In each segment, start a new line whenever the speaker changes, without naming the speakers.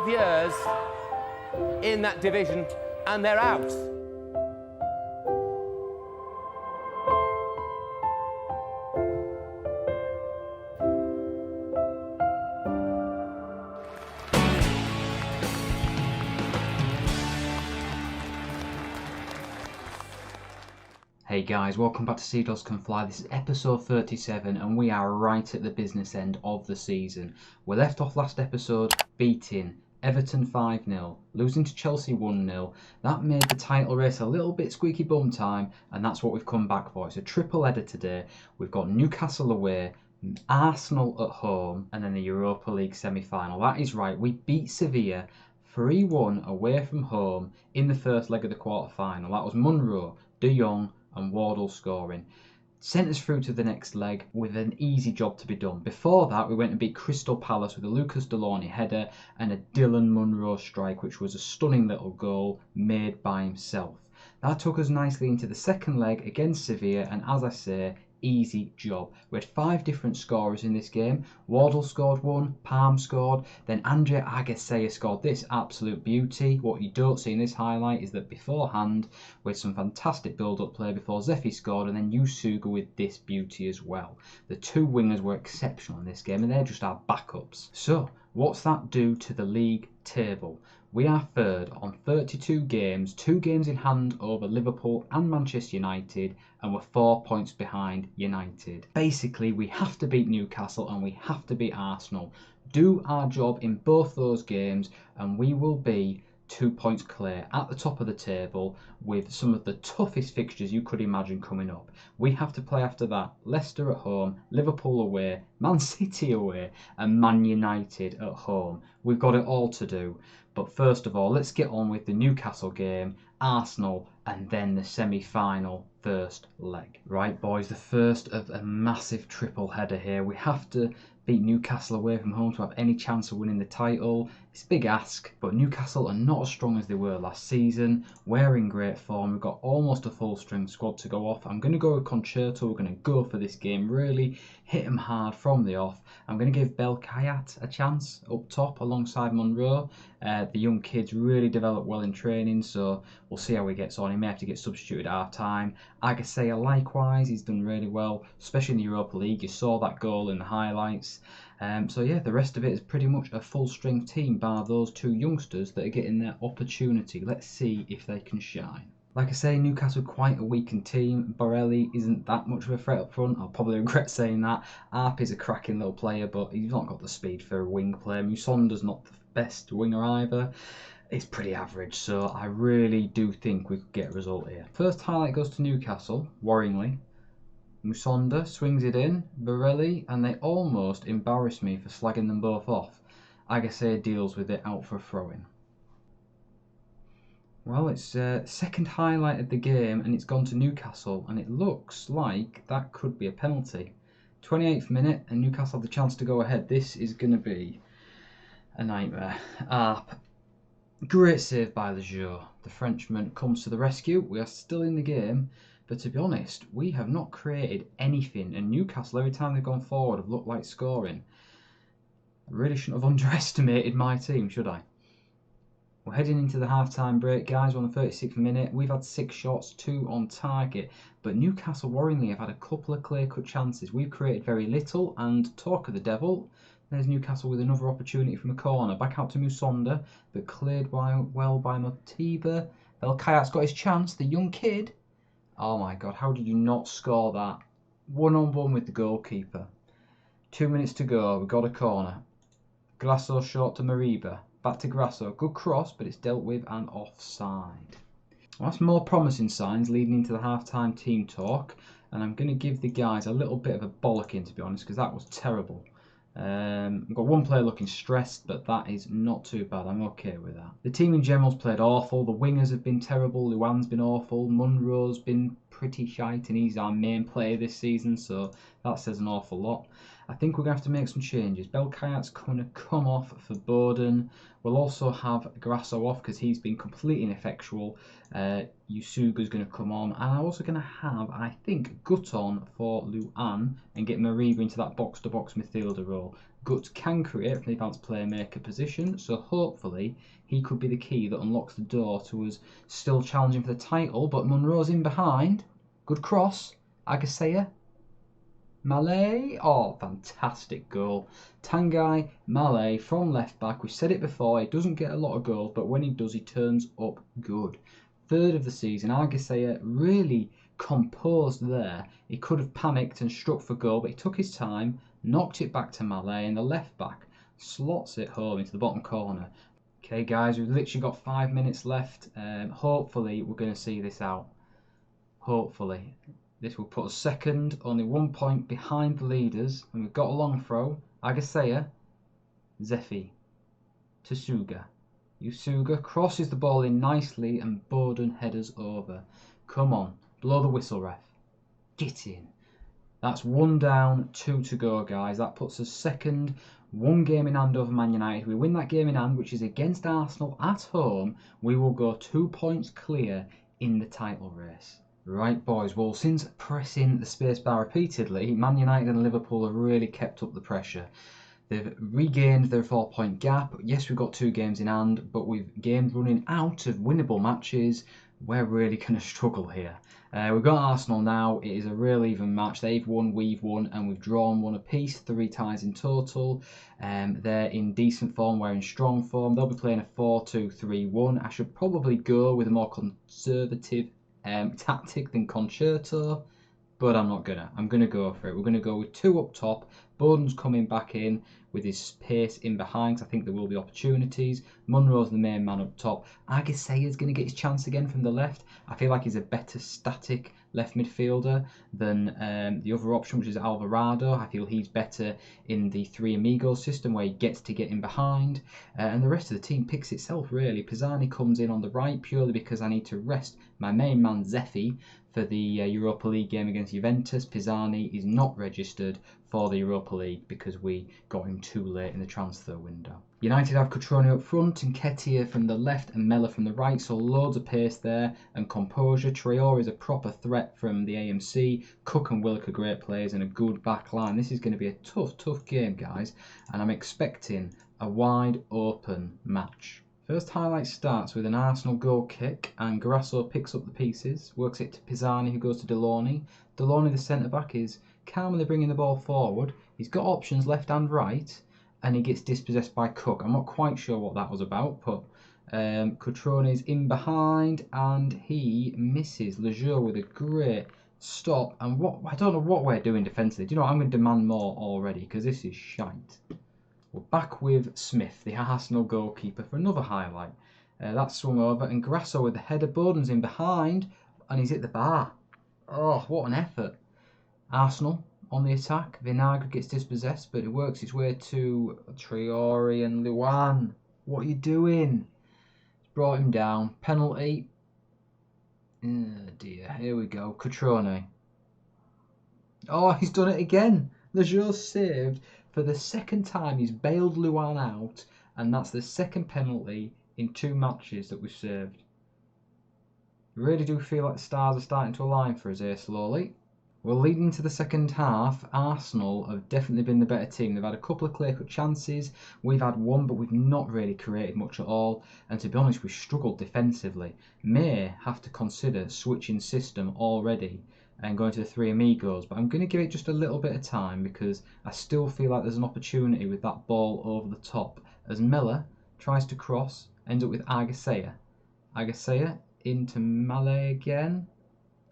12 years in that division, and they're out.
Hey guys, welcome back to SEADOGS Can Fly. This is episode 37 and we are right at the business end of the season. We left off last episode beating Everton 5-0, losing to Chelsea 1-0. That made the title race a little bit squeaky bum time, and that's what we've come back for. It's a triple header today. We've got Newcastle away, Arsenal at home, and then the Europa League semi-final. That is right, we beat Sevilla 3-1 away from home in the first leg of the quarter-final. That was Munro, De Jong and Wardle scoring. Sent us through to the next leg with an easy job to be done. Before that, we went and beat Crystal Palace with a Lucas Delaney header and a Dylan Munro strike, which was a stunning little goal made by himself. That took us nicely into the second leg against Sevilla, and as I say, easy job. We had 5 different scorers in this game. Wardle scored 1, Palm scored, then Andre Agassi scored this absolute beauty. What you don't see in this highlight is that beforehand we had some fantastic build-up play before Zephy scored, and then Yusuga with this beauty as well. The 2 wingers were exceptional in this game, and they're just our backups. So what's that do to the league table? We are third on 32 games, 2 games in hand over Liverpool and Manchester United, and we're 4 points behind United. Basically, we have to beat Newcastle and we have to beat Arsenal. Do our job in both those games and we will be 2 points clear at the top of the table with some of the toughest fixtures you could imagine coming up. We have to play after that Leicester at home, Liverpool away, Man City away and Man United at home. We've got it all to do. But first of all, let's get on with the Newcastle game, Arsenal, and then the semi-final first leg. Right, boys, the first of a massive triple header here. We have to beat Newcastle away from home to have any chance of winning the title. It's a big ask, but Newcastle are not as strong as they were last season. We're in great form. We've got almost a full strength squad to go off. I'm going to go with Concerto. We're going to go for this game, really hit him hard from the off. I'm going to give Belkayat a chance up top alongside Munro. The young kid's really developed well in training, so we'll see how he gets on. He may have to get substituted at half time. Agassi likewise, he's done really well, especially in the Europa League. You saw that goal in the highlights. So yeah, the rest of it is pretty much a full strength team, bar those 2 youngsters that are getting their opportunity. Let's see if they can shine. Like I say, Newcastle quite a weakened team. Borelli isn't that much of a threat up front. I'll probably regret saying that. Arp is a cracking little player, but he's not got the speed for a wing player. Musonda's not the best winger either. It's pretty average, so I really do think we could get a result here. First highlight goes to Newcastle, worryingly. Musonda swings it in, Borelli, and they almost embarrass me for slagging them both off. Agassi deals with it out for a throw-in. Well, it's second highlight of the game and it's gone to Newcastle, and it looks like that could be a penalty. 28th minute and Newcastle have the chance to go ahead. This is going to be a nightmare. Great save by Lejeune. The Frenchman comes to the rescue. We are still in the game, but to be honest, we have not created anything, and Newcastle, every time they've gone forward, have looked like scoring. I really shouldn't have underestimated my team, should I? We're heading into the half-time break, guys. We're on the 36th minute. We've had 6 shots, 2 on target, but Newcastle, worryingly, have had a couple of clear-cut chances. We've created very little, and talk of the devil, there's Newcastle with another opportunity from a corner. Back out to Musonda, but cleared well by Motiba. Belkayat's got his chance, the young kid. Oh my God, how did you not score that? 1-on-1 with the goalkeeper. 2 minutes to go, we've got a corner. Grasso short to Mariba. Back to Grasso. Good cross, but it's dealt with and offside. Well, that's more promising signs leading into the half-time team talk. And I'm going to give the guys a little bit of a bollocking, to be honest, because that was terrible. We've got one player looking stressed, but that is not too bad. I'm okay with that. The team in general's played awful. The wingers have been terrible. Luan's been awful. Munro's been pretty shite, and he's our main player this season, so that says an awful lot. I think we're going to have to make some changes. Belkayat's going to come off for Bowden. We'll also have Grasso off because he's been completely ineffectual. Yusuga's going to come on. And I'm also going to have, I think, Gut on for Luan and get Mariba into that box-to-box midfielder role. Guts can create from the advanced playmaker position, so hopefully he could be the key that unlocks the door to us still challenging for the title. But Monroe's in behind. Good cross. Agasea. Malay. Oh, fantastic goal. Tanguy Malay from left back. We've said it before, he doesn't get a lot of goals, but when he does, he turns up good. Third of the season. Agasea really composed there. He could have panicked and struck for goal, but he took his time, knocked it back to Malay, and the left back slots it home into the bottom corner. Okay, guys, we've literally got 5 minutes left. Hopefully, we're going to see this out. Hopefully. This will put us second, only 1 point behind the leaders, and we've got a long throw. Agasea, Zefi, Tsuga. Yusuga crosses the ball in nicely, and Bowden headers over. Come on, blow the whistle, ref. Get in. That's 1 down, 2 to go, guys. That puts us second, 1 game in hand over Man United. If we win that game in hand, which is against Arsenal at home, we will go 2 points clear in the title race. Right, boys, well, since pressing the spacebar repeatedly, Man United and Liverpool have really kept up the pressure. They've regained their 4-point gap. Yes, we've got 2 games in hand, but with games running out of winnable matches, we're really going to struggle here. We've got Arsenal now. It is a real even match. They've won, we've won, and we've drawn 1 apiece, 3 ties in total. They're in decent form, we're in strong form. They'll be playing a 4-2-3-1. I should probably go with a more conservative tactic than Concerto, but I'm not gonna. I'm gonna go for it. We're gonna go with 2 up top. Bowden's coming back in with his pace in behind, because I think there will be opportunities. Monroe's the main man up top. Agasea's going to get his chance again from the left. I feel like he's a better static left midfielder than the other option, which is Alvarado. I feel he's better in the 3 amigos system, where he gets to get in behind. And the rest of the team picks itself, really. Pisani comes in on the right purely because I need to rest my main man, Zefi, for the Europa League game against Juventus. Pisani is not registered for the Europa League because we got him too late in the transfer window. United have Cutrone up front, and Nketiah from the left and Mella from the right, so loads of pace there and composure. Traore is a proper threat from the AMC. Cook and Willock are great players and a good back line. This is going to be a tough game, guys, and I'm expecting a wide open match. First highlight starts with an Arsenal goal kick, and Grasso picks up the pieces, works it to Pisani, who goes to Deloney. Deloney, the centre-back, is calmly bringing the ball forward. He's got options left and right, and he gets dispossessed by Cook. I'm not quite sure what that was about, but Cutrone is in behind, and he misses. Lejeune with a great stop, and I don't know what we're doing defensively. Do you know what? I'm going to demand more already, because this is shite. We're back with Smith, the Arsenal goalkeeper, for another highlight. That's swung over, and Grasso with the header. Bowden's in behind, and he's hit the bar. Oh, what an effort. Arsenal on the attack. Vinagre gets dispossessed, but it works its way to Traore and Luan. What are you doing? It's brought him down. Penalty. Oh dear, here we go. Cutrone. Oh, he's done it again. Lejeune saved. For the second time, he's bailed Luan out, and that's the second penalty in 2 matches that we've served. Really do feel like the stars are starting to align for us here slowly. Well, leading into the second half, Arsenal have definitely been the better team. They've had a couple of clear-cut chances. We've had 1, but we've not really created much at all. And to be honest, we've struggled defensively. May have to consider switching system already and going to the 3 amigos, but I'm going to give it just a little bit of time because I still feel like there's an opportunity with that ball over the top. As Miller tries to cross, ends up with Agasea. Agasea into Malay again.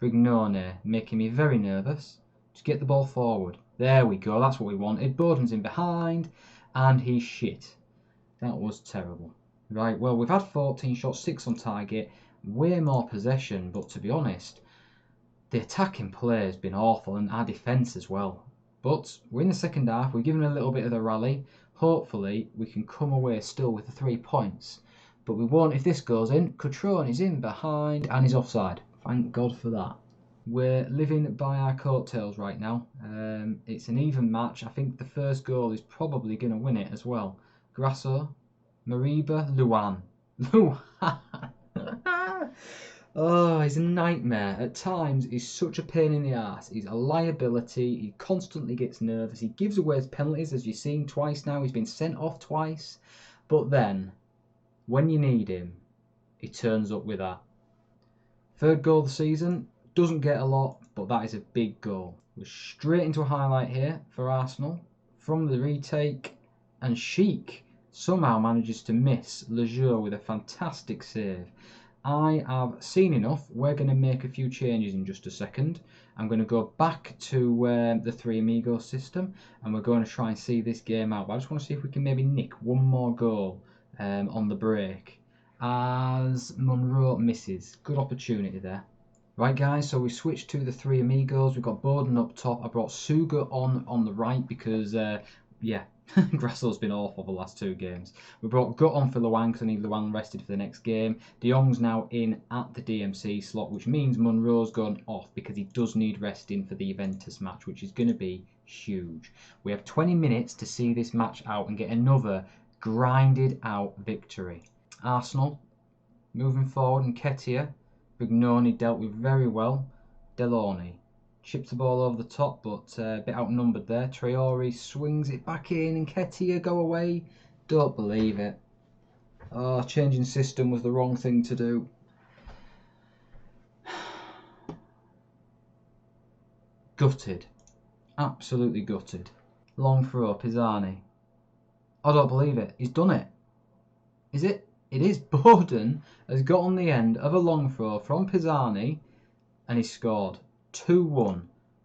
Brignone making me very nervous. Just get the ball forward. There we go, that's what we wanted. Bowden's in behind, and he's shit. That was terrible. Right, well, we've had 14 shots, 6 on target, way more possession, but to be honest, the attacking play has been awful, and our defence as well. But we're in the second half, we've given a little bit of the rally. Hopefully we can come away still with the 3 points. But we won't if this goes in. Cutrone is in behind, and he's offside. Thank God for that. We're living by our coattails right now. It's an even match. I think the first goal is probably going to win it as well. Grasso, Mariba, Luan. Luan! Oh, he's a nightmare. At times, he's such a pain in the arse. He's a liability. He constantly gets nervous. He gives away his penalties, as you've seen twice now. He's been sent off twice. But then, when you need him, he turns up with that. Third goal of the season. Doesn't get a lot, but that is a big goal. We're straight into a highlight here for Arsenal. From the retake, and Sheik somehow manages to miss Lejeune with a fantastic save. I have seen enough. We're going to make a few changes in just a second. I'm going to go back to the Three Amigos system, and we're going to try and see this game out. But I just want to see if we can maybe nick one more goal on the break, as Monroe misses. Good opportunity there. Right, guys, so we switched to the Three Amigos. We've got Bowden up top. I brought Suga on the right because, yeah, Grasso's been awful the last two games. We brought Gut on for Luan because I need Luan rested for the next game. De Jong's now in at the DMC slot, which means Monroe's gone off because he does need resting for the Juventus match, which is going to be huge. We have 20 minutes to see this match out and get another grinded out victory. Arsenal moving forward, and Nketiah, Brignoni dealt with very well. Delorney chips the ball over the top, but a bit outnumbered there. Traore swings it back in, and Nketiah go away. Don't believe it. Oh, changing system was the wrong thing to do. Gutted. Absolutely gutted. Long throw, Pisani. I don't believe it. He's done it. Is it? It is. Bowden has got on the end of a long throw from Pisani, and he scored. 2-1.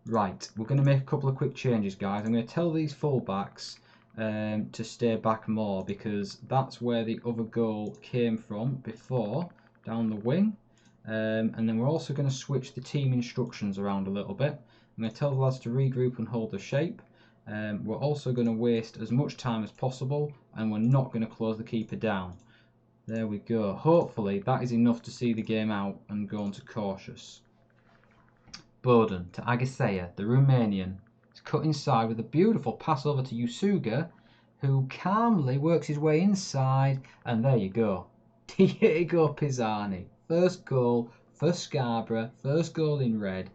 Right, we're going to make a couple of quick changes, guys. I'm going to tell these fullbacks to stay back more, because that's where the other goal came from before, down the wing. And then we're also going to switch the team instructions around a little bit. I'm going to tell the lads to regroup and hold the shape. We're also going to waste as much time as possible, and we're not going to close the keeper down. There we go. Hopefully that is enough to see the game out and go on to cautious. Bowden to Agasea, the Romanian. He's cut inside with a beautiful pass over to Usuga, who calmly works his way inside, and there you go. Diego Pisani. First goal for Scarborough, first goal in red.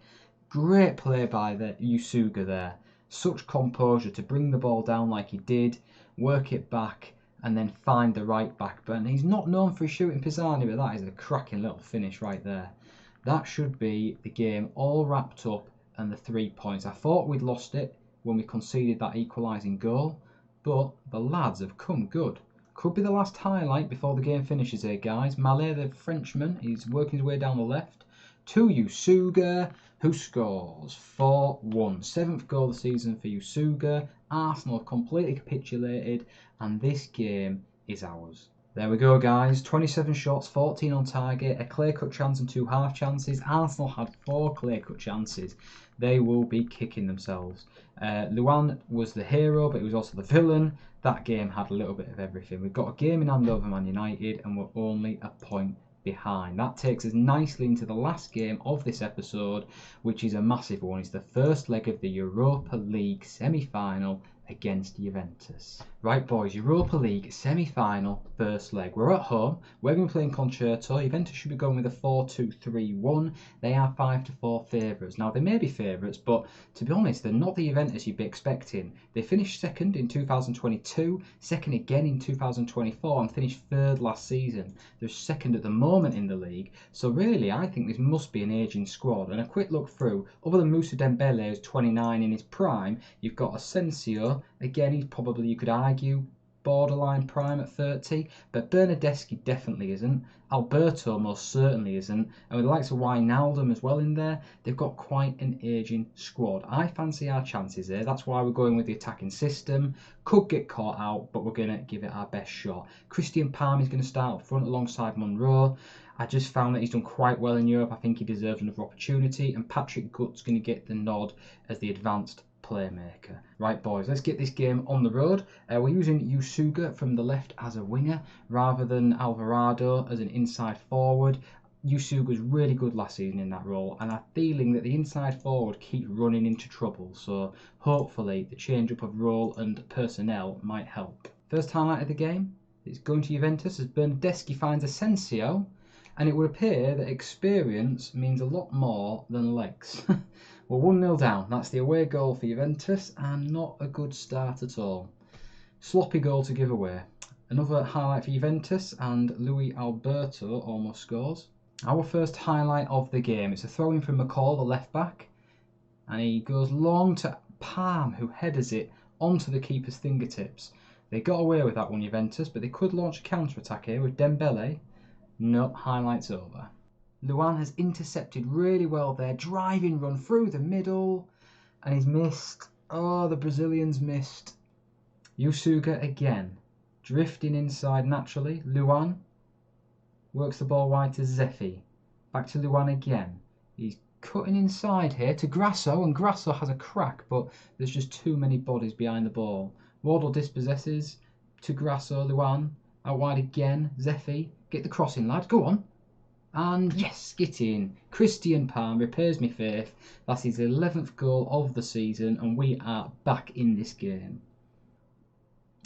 Great play by the Usuga there. Such composure to bring the ball down like he did, work it back, and then find the right back. But he's not known for his shooting, Pisani, but that is a cracking little finish right there. That should be the game all wrapped up and the 3 points. I thought we'd lost it when we conceded that equalising goal, but the lads have come good. Could be the last highlight before the game finishes here, guys. Mallet, the Frenchman, he's working his way down the left. To Usuga, who scores 4-1. 7th goal of the season for Usuga. Arsenal have completely capitulated, and this game is ours. There we go, guys. 27 shots, 14 on target, a clear-cut chance and 2 half chances. Arsenal had 4 clear-cut chances. They will be kicking themselves. Luan was the hero, but he was also the villain. That game had a little bit of everything. We've got a game in hand over Man United, and we're only a point behind. That takes us nicely into the last game of this episode, which is a massive one. It's the first leg of the Europa League semi-final against Juventus. Right, boys, Europa League semi-final first leg. We're at home. We're going to be playing Concerto. Juventus should be going with a 4-2-3-1. They are 5-4 favourites. Now, they may be favourites, but to be honest, they're not the Juventus you'd be expecting. They finished second in 2022, second again in 2024, and finished third last season. They're second at the moment in the league. So really, I think this must be an ageing squad. And a quick look through, other than Moussa Dembele, who's 29 in his prime, you've got Asensio. Again, he's probably, you could argue, borderline prime at 30, but Bernardeschi definitely isn't. Alberto most certainly isn't. And with the likes of Wijnaldum as well in there, they've got quite an ageing squad. I fancy our chances here. That's why we're going with the attacking system. Could get caught out, but we're going to give it our best shot. Christian Palm is going to start up front alongside Monroe. I just found that he's done quite well in Europe. I think he deserves another opportunity. And Patrick Gutt's going to get the nod as the advanced playmaker. Right, boys, let's get this game on the road. We're using Usuga from the left as a winger rather than Alvarado as an inside forward. Usuga was really good last season in that role, and I'm feeling that the inside forward keeps running into trouble, so hopefully the change up of role and personnel might help. First highlight of the game is going to Juventus as Bernardeschi finds Asensio, And it would appear that experience means a lot more than legs. We're 1-0 down. That's the away goal for Juventus, and not a good start at all. Sloppy goal to give away. Another highlight for Juventus, and Luis Alberto almost scores. Our first highlight of the game. It's a throw-in from McCall, the left-back, and he goes long to Palm, who headers it onto the keeper's fingertips. They got away with that one, Juventus, but they could launch a counter-attack here with Dembele. No, highlights over. Luan has intercepted really well there, driving run through the middle, and he's missed. Oh, the Brazilians missed. Yusuga again, drifting inside naturally. Luan works the ball wide to Zeffi. Back to Luan again. He's cutting inside here to Grasso, and Grasso has a crack, but there's just too many bodies behind the ball. Wardle dispossesses to Grasso. Luan out wide again. Zeffi, get the crossing, lad. Go on. And yes, get in. Christian Palm repairs me faith. That's his 11th goal of the season, and we are back in this game.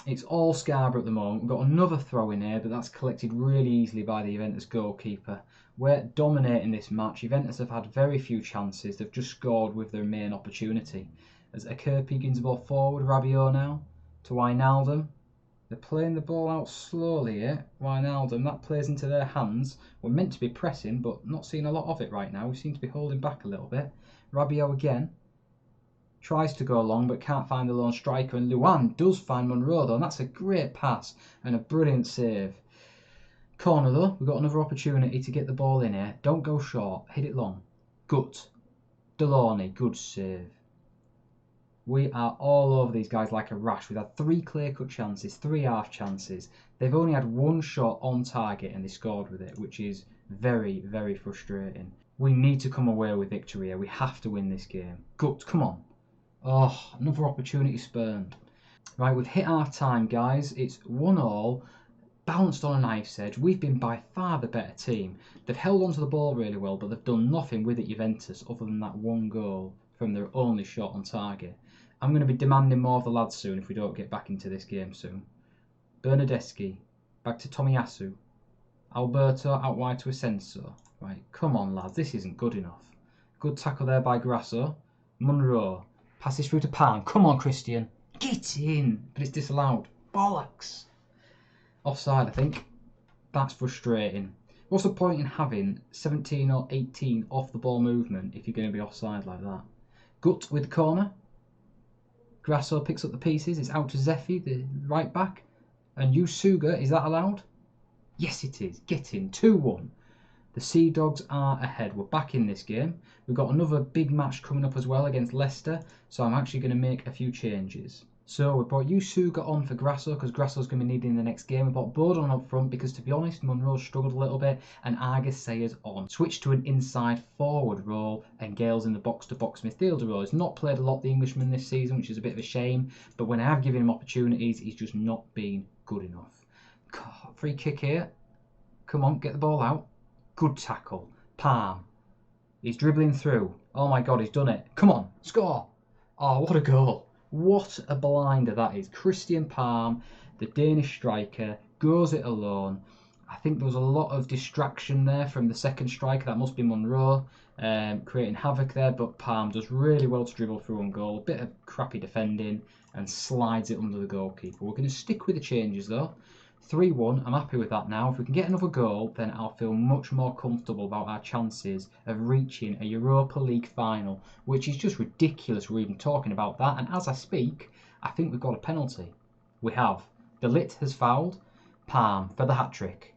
It's all Scarborough at the moment. We've got another throw in here, but that's collected really easily by the Juventus goalkeeper. We're dominating this match. Juventus have had very few chances. They've just scored with their main opportunity. As Akerpi gains the ball forward, Rabiot now to Wijnaldum. They're playing the ball out slowly here. Wijnaldum, that plays into their hands. We're meant to be pressing, but not seeing a lot of it right now. We seem to be holding back a little bit. Rabiot again. Tries to go along, but can't find the lone striker. And Luan does find Monroe, though. And that's a great pass and a brilliant save. Corner, though. We've got another opportunity to get the ball in here. Don't go short. Hit it long. Good. Delorney, good save. We are all over these guys like a rash. We've had 3 clear-cut chances, 3 half chances. They've only had 1 shot on target and they scored with it, which is very, very frustrating. We need to come away with victory here. We have to win this game. Good, come on. Oh, another opportunity spurned. Right, we've hit our time, guys. It's 1-1, balanced on a knife's edge. We've been by far the better team. They've held onto the ball really well, but they've done nothing with it, Juventus, other than that 1 goal from their only shot on target. I'm going to be demanding more of the lads soon if we don't get back into this game soon. Bernardeschi, back to Tomiyasu. Alberto out wide to Asensio. Right, come on, lads, this isn't good enough. Good tackle there by Grasso. Monroe. Passes through to Palm. Come on, Christian. Get in. But it's disallowed. Bollocks. Offside, I think. That's frustrating. What's the point in having 17 or 18 off the ball movement if you're going to be offside like that? Gut with the corner. Grasso picks up the pieces. It's out to Zeffi, the right back. And Yusuga, is that allowed? Yes, it is. Get in. 2-1. The SEADOGS are ahead. We're back in this game. We've got another big match coming up as well against Leicester, so I'm actually going to make a few changes. So we brought Yusuga on for Grasso because Grasso's going to be needed in the next game. We brought Bodon up front because, to be honest, Monroe struggled a little bit, and Argaseya's on. Switched to an inside forward role, and Gale's in the box-to-box midfielder role. He's not played a lot, the Englishman, this season, which is a bit of a shame, but when I have given him opportunities, he's just not been good enough. God, free kick here. Come on, get the ball out. Good tackle. Palm. He's dribbling through. Oh my God, he's done it. Come on, score. Oh, what a goal. What a blinder that is. Christian Palm, the Danish striker, goes it alone. I think there was a lot of distraction there from the second striker. That must be Monroe, creating havoc there. But Palm does really well to dribble through on goal. A bit of crappy defending and slides it under the goalkeeper. We're going to stick with the changes though. 3-1, I'm happy with that now. If we can get another goal, then I'll feel much more comfortable about our chances of reaching a Europa League final, which is just ridiculous we're even talking about that. And as I speak, I think we've got a penalty. We have. De Ligt has fouled. Palm for the hat-trick.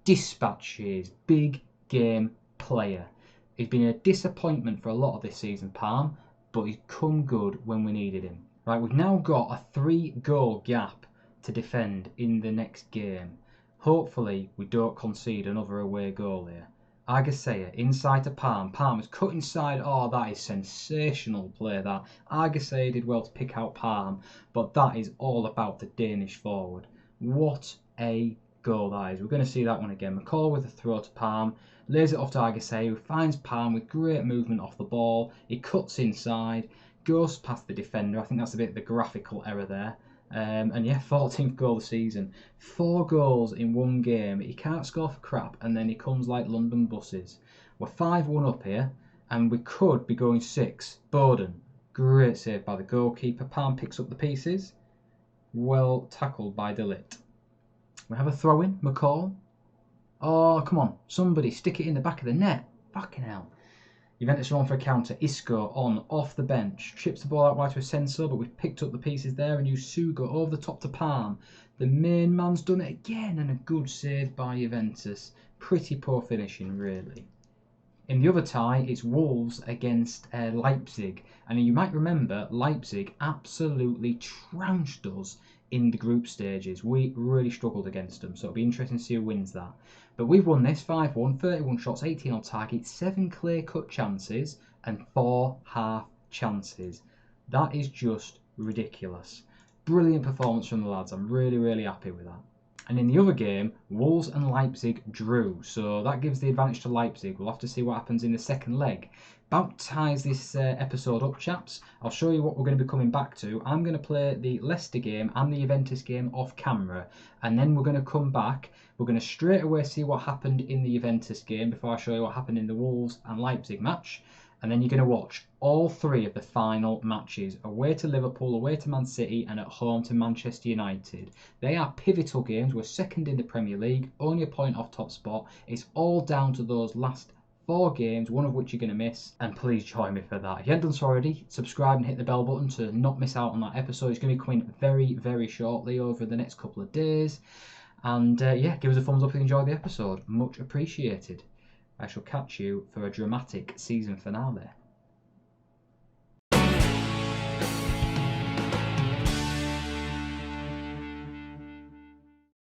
Dispatches. Big game player. He's been a disappointment for a lot of this season, Palm, but he's come good when we needed him. Right, we've now got a 3-goal gap to defend in the next game. Hopefully we don't concede another away goal here. Argaseya inside to Palm. Palm has cut inside. Oh, that is sensational play that. Argaseya did well to pick out Palm, but that is all about the Danish forward. What a goal that is. We're going to see that one again. McCall with a throw to Palm. Lays it off to Argaseya, who finds Palm with great movement off the ball. He cuts inside. Goes past the defender. I think that's a bit of a graphical error there. And yeah, 14th goal of the season. 4 goals in one game. He can't score for crap, and then he comes like London buses. We're 5-1 up here, and we could be going 6. Bowden, great save by the goalkeeper. Palm picks up the pieces. Well tackled by De Ligt. We have a throw-in, McCall. Oh, come on, somebody stick it in the back of the net. Fucking hell. Juventus are on for a counter. Isco on, off the bench. Chips the ball out wide to Asensio, but we've picked up the pieces there. And Sugo over the top to Palm. The main man's done it again, and a good save by Juventus. Pretty poor finishing, really. In the other tie, it's Wolves against Leipzig. And you might remember, Leipzig absolutely trounced us in the group stages. We really struggled against them, so it'll be interesting to see who wins that. But we've won this 5-1, 31 shots, 18 on target, 7 clear-cut chances and 4 half chances. That is just ridiculous. Brilliant performance from the lads. I'm really, really happy with that. And in the other game, Wolves and Leipzig drew, so that gives the advantage to Leipzig. We'll have to see what happens in the second leg. About ties this episode up, chaps. I'll show you what we're going to be coming back to. I'm going to play the Leicester game and the Juventus game off camera, and then we're going to come back. We're going to straight away see what happened in the Juventus game before I show you what happened in the Wolves and Leipzig match. And then you're going to watch all 3 of the final matches, away to Liverpool, away to Man City, and at home to Manchester United. They are pivotal games. We're second in the Premier League, only a point off top spot. It's all down to those last 4 games, one of which you're going to miss. And please join me for that. If you haven't done so already, subscribe and hit the bell button to not miss out on that episode. It's going to be coming very, very shortly over the next couple of days. And yeah, give us a thumbs up if you enjoyed the episode. Much appreciated. I shall catch you for a dramatic season finale.